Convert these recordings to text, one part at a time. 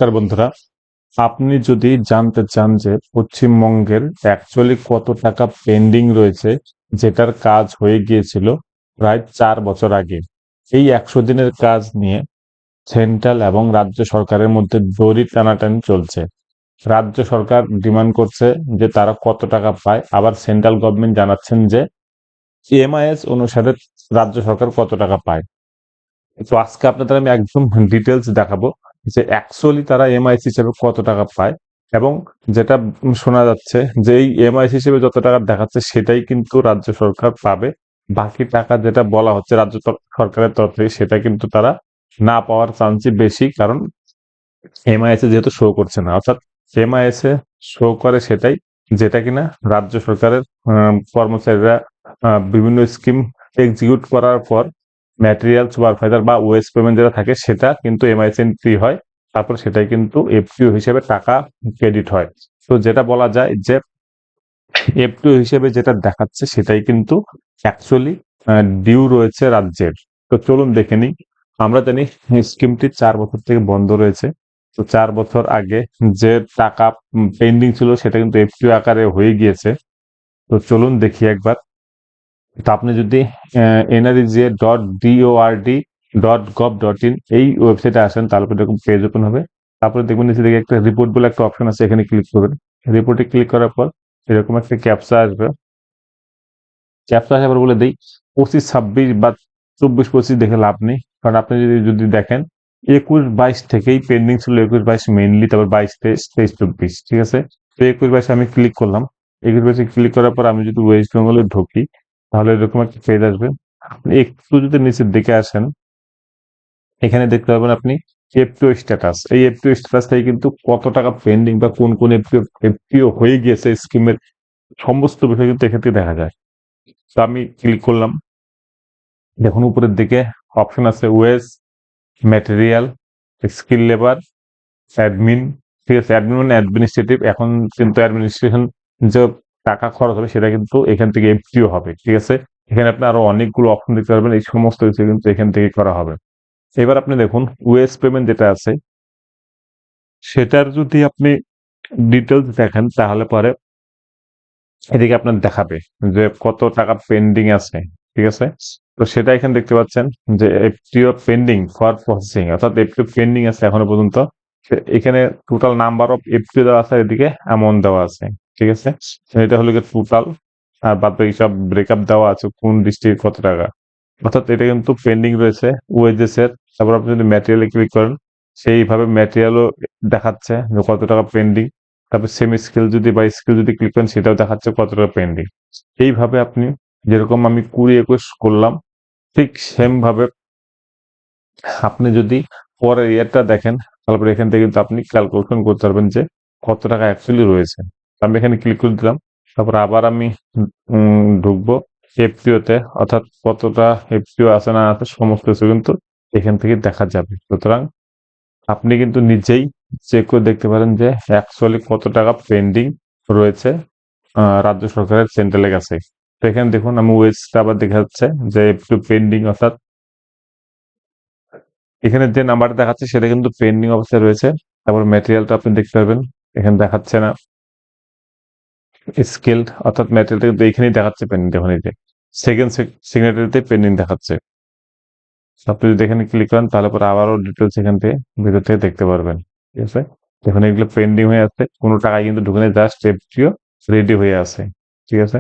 নমস্কার বন্ধুরা, আপনি যদি জানতে চান যে পশ্চিমবঙ্গের অ্যাকচুয়ালি কত টাকা পেন্ডিং রয়েছে, যেটার কাজ হয়ে গিয়েছিল প্রায় 4 বছর আগে। এই 100 দিনের কাজ নিয়ে সেন্ট্রাল এবং রাজ্য সরকারের মধ্যে দড়ি টানাটানি চলছে। রাজ্য সরকার ডিমান্ড করছে যে তারা কত টাকা পায়, আবার সেন্ট্রাল গভর্নমেন্ট জানাচ্ছেন যে এমআইএস অনুসারে রাজ্য সরকার কত টাকা পায়। তো আজকে আপনাদের আমি একদম ডিটেলস দেখাবো যে অ্যাকচুয়ালি তারা এমআইএস হিসেবে কত টাকা পায়, এবং যেটা শোনা যাচ্ছে যে এই এমআইএস হিসেবে যত টাকা দেখাচ্ছে সেটাই কিন্তু রাজ্য সরকার পাবে। বাকি টাকা যেটা বলা হচ্ছে রাজ্য সরকারের তরফ থেকে সেটা কিন্তু তারা না পাওয়ার চান্সই বেশি, কারণ এমআইএস এ যেহেতু শো করছে না, অর্থাৎ এমআইএস এ শো করে সেটাই যেটা কিনা রাজ্য সরকারের কর্মচারীরা বিভিন্ন স্কিম এক্সিকিউট করার পর ম্যাটেরিয়াল সুপারভাইজার বা ওয়েস্ট পেমেন্ট যেটা থাকে সেটা কিন্তু এমআইএস এন্ট্রি হয়, তারপর সেটাই কিন্তু এফটিও হিসেবে টাকা ক্রেডিট হয়। তো যেটা বলা যায় যে এফটিও হিসেবে যেটা দেখাচ্ছে সেটাই কিন্তু অ্যাকচুয়ালি ডিউ রয়েছে রাজ্যের। তো চলুন দেখে নিই। আমরা জানি স্কিমটি 4 বছর থেকে বন্ধ রয়েছে। তো 4 বছর আগে যে টাকা পেন্ডিং ছিল সেটা কিন্তু এফটিও আকারে হয়ে গিয়েছে। তো চলুন দেখি একবার। তো আপনি যদি nrj.dord.gov.in এই ওয়েবসাইটে আসেন, তাহলে এরকম পেজ ওপেন হবে। তারপরে দেখবেন নিচে দিকে একটা রিপোর্ট বলে একটা অপশন আছে, এখানে ক্লিক করবেন। রিপোর্টে ক্লিক করার পর এরকম একটা ক্যাপচা আসবে। ক্যাপচা আসার পর বলে দেই 25-26 বা 24-25 দেখে লাভ নেই, কারণ আপনি যদি দেখেন 21-22 থেকেই পেন্ডিং ছিল। 21-22 মেইনলি, তারপর 22-23, 23-24, ঠিক আছে। তো 21-22 আমি ক্লিক করলাম। 21-22 ক্লিক করার পর আমি যদি ওয়েস্ট বেঙ্গলে ঢুকি, তাহলে এরকম একটা পেজ আসবে। আপনি একটু যদি নিচের দিকে আসেন, এখানে দেখতে পাবেন আপনি এফপিও স্ট্যাটাস। এই এফপিও স্ট্যাটাসটাই কিন্তু কত টাকা পেন্ডিং বা কোন কোন এফপিও এফপিও হয়ে গিয়েছে স্কিমের সমস্ত বিষয় কিন্তু এক্ষেত্রে দেখা যায়। তো আমি ক্লিক করলাম। দেখুন উপরের দিকে অপশন আছে wage, material, skill labour, admin, ঠিক আছে। অ্যাডমিন মানে অ্যাডমিনিস্ট্রেটিভ। এখন কিন্তু অ্যাডমিনিস্ট্রেশন যে টাকা খরচ হবে সেটা কিন্তু এখান থেকে এফটিও হবে, ঠিক আছে। এখানে আপনি আরো অনেকগুলো অপশন দেখতে পারবেন, এই সমস্ত কিছু কিন্তু এখান থেকে করা হবে। এবার আপনি দেখুন ওয়েজ পেমেন্ট যেটা আছে সেটার যদি আপনি ডিটেলস দেখেন, তাহলে পরে এদিকে আপনার দেখাবে যে কত টাকা পেন্ডিং আছে, ঠিক আছে। তো সেটা এখানে দেখতে পাচ্ছেন যে এফটিও পেন্ডিং ফর প্রসেসিং, অর্থাৎ এফটিও পেন্ডিং আছে এখনো পর্যন্ত। এখানে টোটাল নাম্বার অফ এফটিও দেওয়া আছে, এদিকে অ্যামাউন্ট দেওয়া আছে, ঠিক আছে। এটা হলো টোটাল, আর বাদ বাকি সব ব্রেকআপ দেওয়া আছে কোন ডিস্ট্রিক্ট কত টাকা। অর্থাৎ এটা কিন্তু পেন্ডিং রয়েছে ওয়েজেস এর। তারপর আপনি যদি ম্যাটেরিয়ালে ক্লিক করেন, সেইভাবে ম্যাটেরিয়ালও দেখাচ্ছে যে কত টাকা পেন্ডিং। তারপর সেম স্কিল যদি বা স্কিল যদি ক্লিক করেন, সেটাও দেখাচ্ছে কত টাকা পেন্ডিং। এইভাবে আপনি যেরকম আমি 20-21 করলাম, ঠিক সেম ভাবে আপনি যদি পরের ইয়ারটা দেখেন, তারপরে এখান থেকে কিন্তু আপনি ক্যালকুলেশন করতে পারবেন যে কত টাকা অ্যাকচুয়ালি রয়েছে। আমি এখানে ক্লিক করে দিলাম। তারপর আবার আমি ঢুকবো এফপিও তে, অর্থাৎ কতটা এফপিও আছে না আছে সমস্ত কিছু কিন্তু এখান থেকে দেখা যাবে। সুতরাং আপনি কিন্তু নিজেই চেক করে দেখতে পারেন যে অ্যাকচুয়ালি কত টাকা পেন্ডিং রয়েছে রাজ্য সরকারের সেন্ট্রালের কাছে। তো এখানে দেখুন আমি ওয়েজটা আবার দেখা যাচ্ছে যে একটু পেন্ডিং, অর্থাৎ এখানে যে নাম্বারটা দেখাচ্ছে সেটা কিন্তু পেন্ডিং অবস্থায় রয়েছে। তারপর ম্যাটেরিয়ালটা আপনি দেখতে পারবেন, এখানে দেখাচ্ছে না। স্কেলড, অর্থাৎ ম্যাটেরিয়ালটা কিন্তু এখানেই দেখাচ্ছে পেন্ডিং, দেখুন এই যে সেকেন্ড সিগনেচারিতে পেন্ডিং দেখাচ্ছে। আপনি যদি এখানে ক্লিক করেন, তাহলে পরে আবারও ডিটেলস এখান থেকে ভিডিও থেকে দেখতে পারবেন, ঠিক আছে। দেখুন এগুলো পেন্ডিং হয়ে আছে, কোনো টাকাই কিন্তু ঢুকে নেই, জাস্ট এফটিও রেডি হয়ে আছে, ঠিক আছে।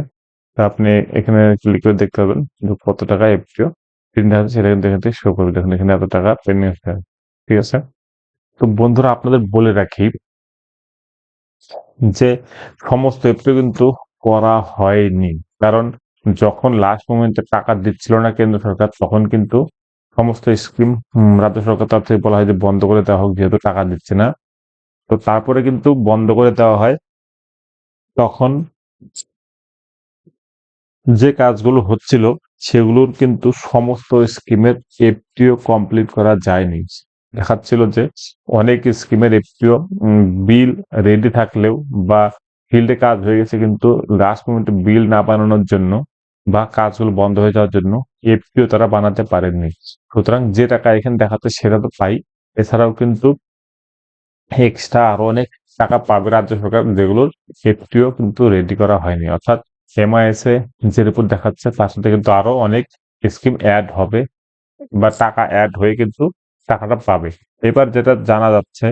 তা আপনি এখানে ক্লিক করে দেখতে পারবেন যে কত টাকা এফটিও পেন্ডিং আছে, সেটা কিন্তু এখান থেকে শো করবে। দেখুন এখানে এত টাকা পেন্ডিং আছে, ঠিক আছে। তো বন্ধুরা আপনাদের বলে রাখি যে সমস্ত এফটিও কিন্তু করা হয়নি, কারণ যখন লাস্ট মোমেন্টে টাকা দিচ্ছিল না কেন্দ্র সরকার, তখন কিন্তু সমস্ত স্কিম রাজ্য সরকার তরফ থেকে বলা হয় যে বন্ধ করে দেওয়া হোক, যেহেতু টাকা দিচ্ছে না। তো তারপরে কিন্তু বন্ধ করে দেওয়া হয়। তখন যে কাজগুলো হচ্ছিল সেগুলোর কিন্তু সমস্ত স্কিমের এফটিও কমপ্লিট করা যায়নি। দেখাচ্ছিল যে অনেক স্কিমের এফটিও বিল রেডি থাকলেও বা ফিল্ডে কাজ হয়ে গেছে, কিন্তু লাস্ট মোমেন্টে বিল না বানানোর জন্য বা কাজগুলো বন্ধ হয়ে যাওয়ার জন্য এফটিও তারা বানাতে পারেননি। সুতরাং যে টাকা এখানে দেখাচ্ছে সেটা তো পাই, এছাড়াও কিন্তু এক্সট্রা আরো অনেক টাকা পাবে রাজ্য সরকার, যেগুলোর একটিও কিন্তু রেডি করা হয়নি। অর্থাৎ এমআইএস এ যে রিপোর্ট দেখাচ্ছে তার সাথে কিন্তু আরো অনেক স্কিম অ্যাড হবে বা টাকা অ্যাড হয়ে কিন্তু টাকাটা পাবে। এবার যেটা জানা যাচ্ছে,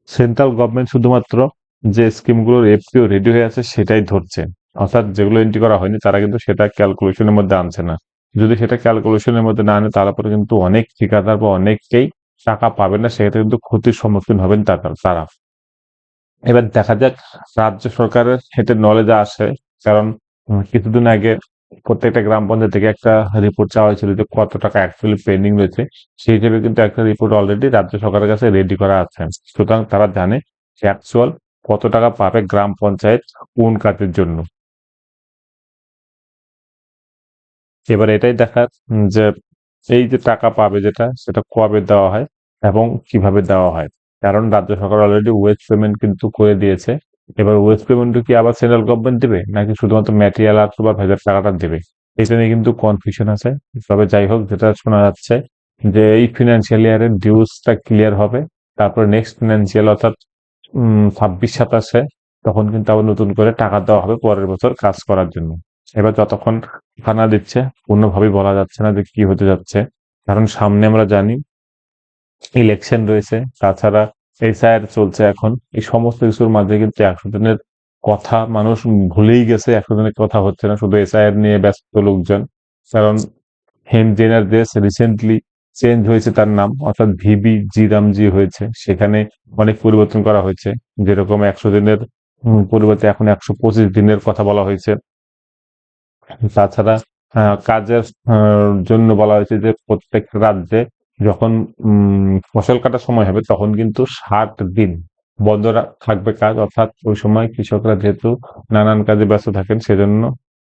সেন্ট্রাল গভর্নমেন্ট শুধুমাত্র যে স্কিমগুলোর এফপিও রেডি হয়ে আছে সেটাই ধরছে, অর্থাৎ যেগুলো এন্ট্রি করা হয়নি তারা কিন্তু সেটা ক্যালকুলেশনের মধ্যে আনছে না। যদি সেটা ক্যালকুলেশনের মধ্যে না আনে তারপরে কিন্তু অনেক ঠিকাদার বা অনেককেই টাকা পাবে না, সেক্ষেত্রে কিন্তু ক্ষতির সম্মুখীন হবেন তারা। এবার দেখা যাক রাজ্য সরকারের হেঁটে নলেজ আসে, কারণ কিছুদিন আগে প্রত্যেকটা গ্রাম পঞ্চায়েত থেকে একটা রিপোর্ট চাওয়া হয়েছিল যে কত টাকা অ্যাকচুয়ালি পেন্ডিং রয়েছে। সেই হিসেবে কিন্তু একটা রিপোর্ট অলরেডি রাজ্য সরকারের কাছে রেডি করা আছে। সুতরাং তারা জানে যে অ্যাকচুয়াল কত টাকা পাবে গ্রাম পঞ্চায়েত কোন কাজের জন্য। এবার এটাই দেখার যে এই যে টাকা পাবে যেটা, সেটা কবে দেওয়া হয় এবং কিভাবে দেওয়া হয়। কারণ রাজ্য সরকার অলরেডি ওয়েস্ট পেমেন্ট কিন্তু করে দিয়েছে। এবার ওয়েস্ট পেমেন্ট কি আবার সেন্ট্রাল গভর্নমেন্ট দেবে নাকি শুধুমাত্র ম্যাটেরিয়াল আর সুপারভাইজার টাকাটা দেবে, এটা নিয়ে কিন্তু কনফিউশন আছে। তবে যাই হোক, যেটা শোনা যাচ্ছে যে এই ফিনান্সিয়াল ইয়ারের ডিউসটা ক্লিয়ার হবে, তারপর নেক্সট ফিনান্সিয়াল অর্থাৎ 26-27-এ তখন কিন্তু আবার নতুন করে টাকা দেওয়া হবে পরের বছর কাজ করার জন্য। এবার যতক্ষণ টাকা দিচ্ছে পূর্ণভাবে বলা যাচ্ছে না যে কি হতে যাচ্ছে, কারণ সামনে আমরা জানি ইলেকশন রয়েছে, তাছাড়া এসআইআর চলছে এখন। এই সমস্ত কিছুর মাঝে কিন্তু 100 দিনের কথা মানুষ ভুলেই গেছে, 100 দিনের কথা হচ্ছে না, শুধু এসআইআর নিয়ে ব্যস্ত লোকজন। কারণ হেমজেনার দেশ রিসেন্টলি চেঞ্জ হয়েছে তার নাম, অর্থাৎ ভিবি জি রামজি হয়েছে, সেখানে অনেক পরিবর্তন করা হয়েছে। যেরকম 100 দিনের পরিবর্তে এখন 125 দিনের কথা বলা হয়েছে। তাছাড়া কাজের জন্য বলা হয়েছে যে প্রত্যেক রাজ্যে যখন ফসল কাটার সময় হবে তখন কিন্তু 60 দিন বন্ধ থাকবে কাজ, অর্থাৎ ওই সময় কৃষকরা যেহেতু নানান কাজে ব্যস্ত থাকেন, সেজন্য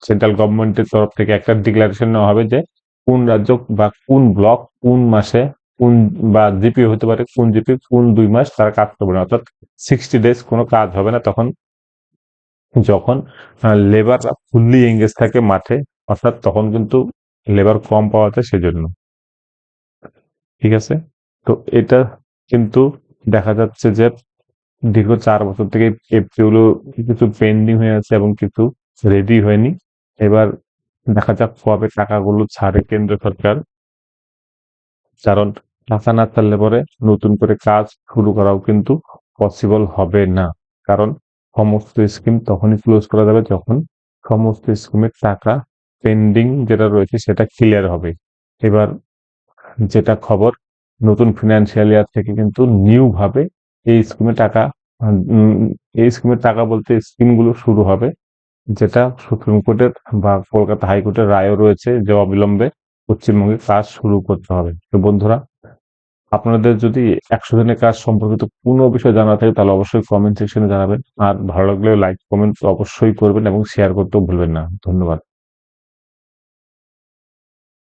সেন্ট্রাল গভর্নমেন্টের তরফ থেকে একটা ডিক্লারেশন নেওয়া হবে যে কোন রাজ্য বা কোন ব্লক কোন মাসে কোন বা জিপি হতে পারে, কোন জিপি কোন 2 মাস তারা কাজ করবে না, অর্থাৎ 60 ডেজ কোনো কাজ হবে না তখন, যখন লেবাররা ফুললি এঙ্গেজ থাকে মাঠে, অর্থাৎ তখন কিন্তু লেবার কম পাওয়া যায় সেজন্য। ঠিক আছে, তো এটা কিন্তু দেখা যাচ্ছে যে দীর্ঘ 4 বছর থেকে এফপিওগুলো কিছু পেন্ডিং হয়ে আছে এবং কিছু রেডি হয়নি। এবার দেখা যাক কবে টাকাগুলো ছাড়ে কেন্দ্র সরকার, কারণ টাকা না ছাড়লে পরে নতুন করে কাজ শুরু করাও কিন্তু পসিবল হবে না। কারণ সমস্ত স্কিম তখনই ক্লোজ করা যাবে যখন সমস্ত স্কিমের টাকা পেন্ডিং যেটা রয়েছে সেটা ক্লিয়ার হবে। এবার যেটা খবর, নতুন ফিনান্সিয়াল ইয়ার থেকে কিন্তু নিউ ভাবে এই স্কিমে টাকা উম, এই স্কিমের টাকা বলতে স্কিমগুলো শুরু হবে, যেটা সুপ্রিম কোর্টের বা কলকাতা হাইকোর্টের রায়ও রয়েছে যে অবিলম্বে পশ্চিমবঙ্গে কাজ শুরু করতে হবে। তো বন্ধুরা, আপনাদের যদি 100 দিনের কাজ সম্পর্কিত কোনো বিষয় জানা থাকে তাহলে অবশ্যই কমেন্ট সেকশনে জানাবেন, আর ভালো লাগলে লাইক কমেন্ট অবশ্যই করবেন এবং শেয়ার করতেও ভুলবেন না। ধন্যবাদ।